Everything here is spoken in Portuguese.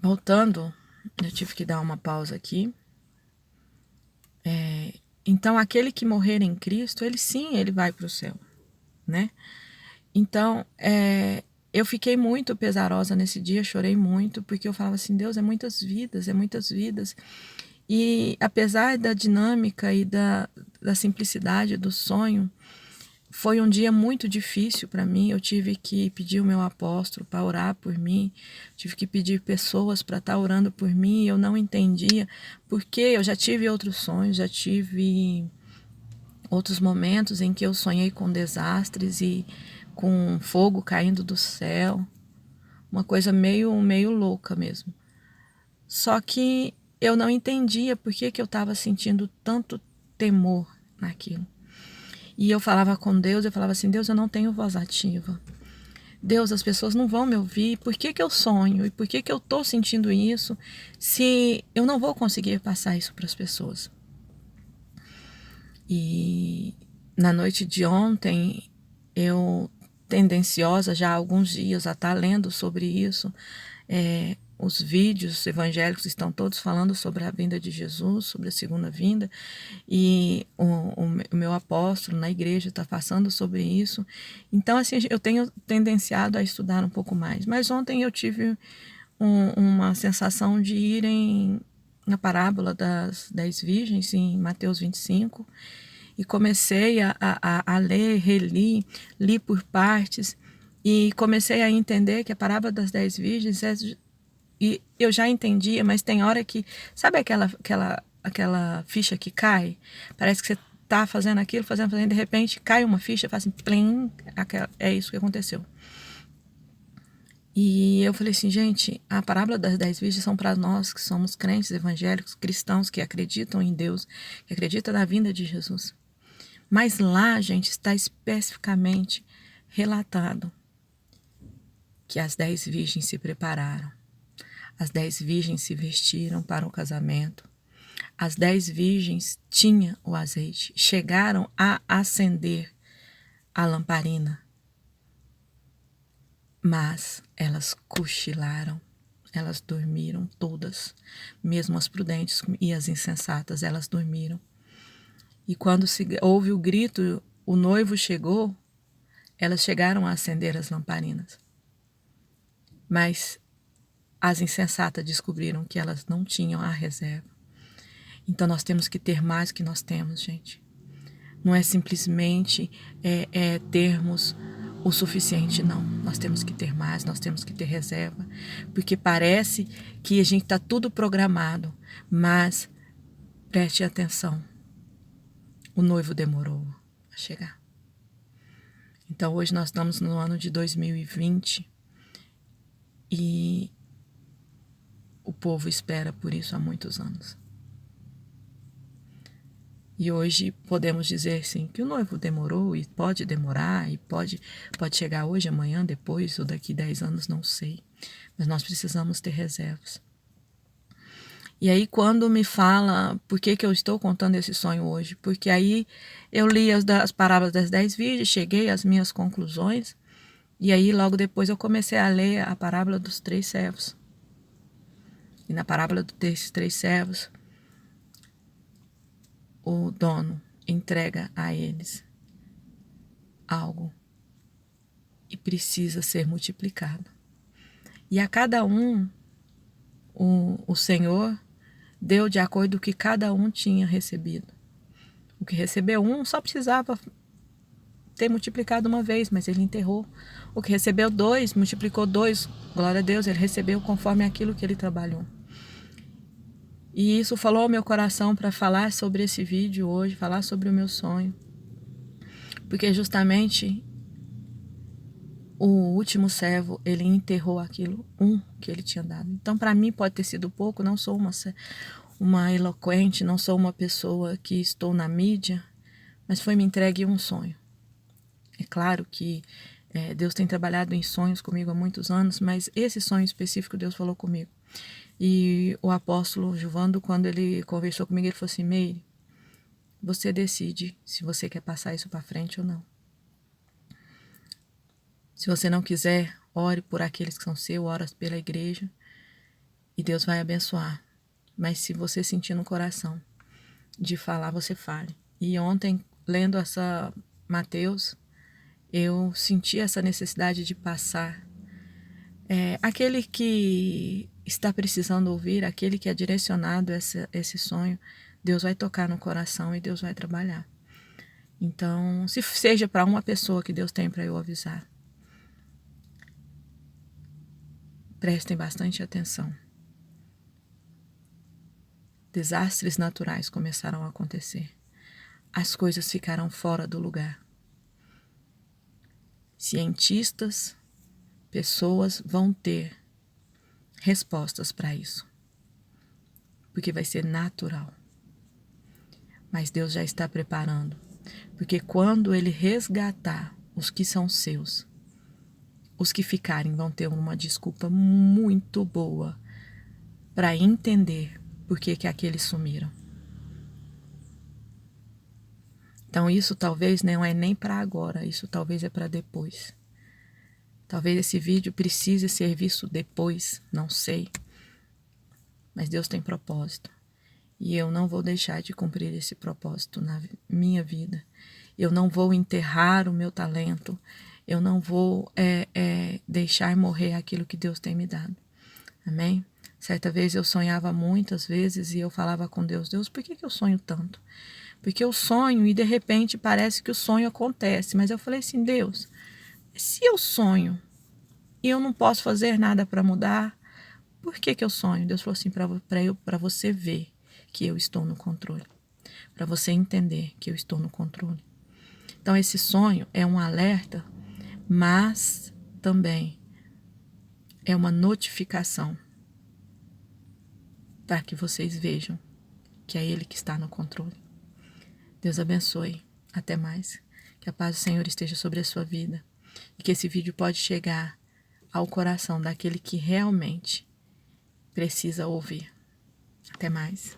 voltando, eu tive que dar uma pausa aqui. Então, aquele que morrer em Cristo, ele sim, ele vai para o céu, né? Então, eu fiquei muito pesarosa nesse dia, chorei muito, porque eu falava assim, Deus, é muitas vidas, é muitas vidas. E apesar da dinâmica e da simplicidade do sonho, foi um dia muito difícil para mim. Eu tive que pedir o meu apóstolo para orar por mim, tive que pedir pessoas para estar orando por mim. Eu não entendia, porque eu já tive outros sonhos, já tive outros momentos em que eu sonhei com desastres e com fogo caindo do céu, uma coisa meio louca mesmo. Só que eu não entendia por que eu estava sentindo tanto temor naquilo. E eu falava com Deus, eu falava assim, Deus, eu não tenho voz ativa. Deus, as pessoas não vão me ouvir. Por que eu sonho? E por que eu estou sentindo isso se eu não vou conseguir passar isso para as pessoas? E na noite de ontem, eu, tendenciosa já há alguns dias a estar lendo sobre isso, os vídeos evangélicos estão todos falando sobre a vinda de Jesus, sobre a segunda vinda, e o meu apóstolo na igreja está passando sobre isso. Então, assim, eu tenho tendenciado a estudar um pouco mais. Mas ontem eu tive uma sensação de ir na parábola das 10 virgens, em Mateus 25, e comecei a ler, li por partes, e comecei a entender que a parábola das 10 virgens e eu já entendia, mas tem hora que, sabe aquela ficha que cai? Parece que você tá fazendo aquilo, fazendo, de repente cai uma ficha, faz assim, plim, é isso que aconteceu. E eu falei assim, gente, a parábola das 10 virgens são para nós que somos crentes evangélicos, cristãos, que acreditam em Deus, que acreditam na vinda de Jesus. Mas lá, gente, está especificamente relatado que as 10 virgens se prepararam. As 10 virgens se vestiram para o casamento. As 10 virgens tinham o azeite, chegaram a acender a lamparina, mas elas cochilaram, elas dormiram todas, mesmo as prudentes e as insensatas, elas dormiram. E quando houve o grito, o noivo chegou, elas chegaram a acender as lamparinas. Mas as insensatas descobriram que elas não tinham a reserva. Então nós temos que ter mais do que nós temos, gente. Não é simplesmente termos o suficiente, não. Nós temos que ter mais, nós temos que ter reserva. Porque parece que a gente está tudo programado, mas preste atenção. O noivo demorou a chegar. Então hoje nós estamos no ano de 2020 e o povo espera por isso há muitos anos. E hoje podemos dizer sim que o noivo demorou e pode demorar e pode chegar hoje, amanhã, depois ou daqui 10 anos, não sei. Mas nós precisamos ter reservas. E aí quando me fala por que eu estou contando esse sonho hoje, porque aí eu li as parábolas das 10 virgens, cheguei às minhas conclusões e aí logo depois eu comecei a ler a parábola dos 3 servos. E na parábola desses 3 servos, o dono entrega a eles algo e precisa ser multiplicado. E a cada um, o Senhor deu de acordo com o que cada um tinha recebido. O que recebeu um só precisava ter multiplicado uma vez, mas ele enterrou. O que recebeu 2, multiplicou 2, glória a Deus, ele recebeu conforme aquilo que ele trabalhou. E isso falou ao meu coração para falar sobre esse vídeo hoje, falar sobre o meu sonho. Porque justamente o último servo, ele enterrou aquilo, que ele tinha dado. Então, para mim, pode ter sido pouco, não sou uma eloquente, não sou uma pessoa que estou na mídia, mas foi me entregue um sonho. É claro que Deus tem trabalhado em sonhos comigo há muitos anos, mas esse sonho específico Deus falou comigo. E o apóstolo Gilvando, quando ele conversou comigo, ele falou assim, Meire, você decide se você quer passar isso para frente ou não. Se você não quiser, ore por aqueles que são seus, ore pela igreja. e Deus vai abençoar. Mas se você sentir no coração de falar, você fale. E ontem, lendo essa Mateus, eu senti essa necessidade de passar. Aquele que está precisando ouvir, aquele que é direcionado a esse sonho, Deus vai tocar no coração e Deus vai trabalhar. Então, se seja para uma pessoa que Deus tem para eu avisar, prestem bastante atenção. Desastres naturais começaram a acontecer. As coisas ficaram fora do lugar. Cientistas, pessoas vão ter respostas para isso, porque vai ser natural. Mas Deus já está preparando, porque quando Ele resgatar os que são seus, os que ficarem vão ter uma desculpa muito boa para entender por que aqueles sumiram. Então isso talvez não é nem para agora, isso talvez é para depois. Talvez esse vídeo precise ser visto depois, não sei. Mas Deus tem propósito. E eu não vou deixar de cumprir esse propósito na minha vida. Eu não vou enterrar o meu talento. Eu não vou deixar morrer aquilo que Deus tem me dado. Amém? Certa vez eu sonhava muitas vezes e eu falava com Deus, Deus, por que eu sonho tanto? Porque eu sonho e de repente parece que o sonho acontece. Mas eu falei assim, Deus, se eu sonho e eu não posso fazer nada para mudar, por que eu sonho? Deus falou assim, para você ver que eu estou no controle. Para você entender que eu estou no controle. Então esse sonho é um alerta, mas também é uma notificação para que vocês vejam que é Ele que está no controle. Deus abençoe. Até mais. Que a paz do Senhor esteja sobre a sua vida. E que esse vídeo pode chegar ao coração daquele que realmente precisa ouvir. Até mais.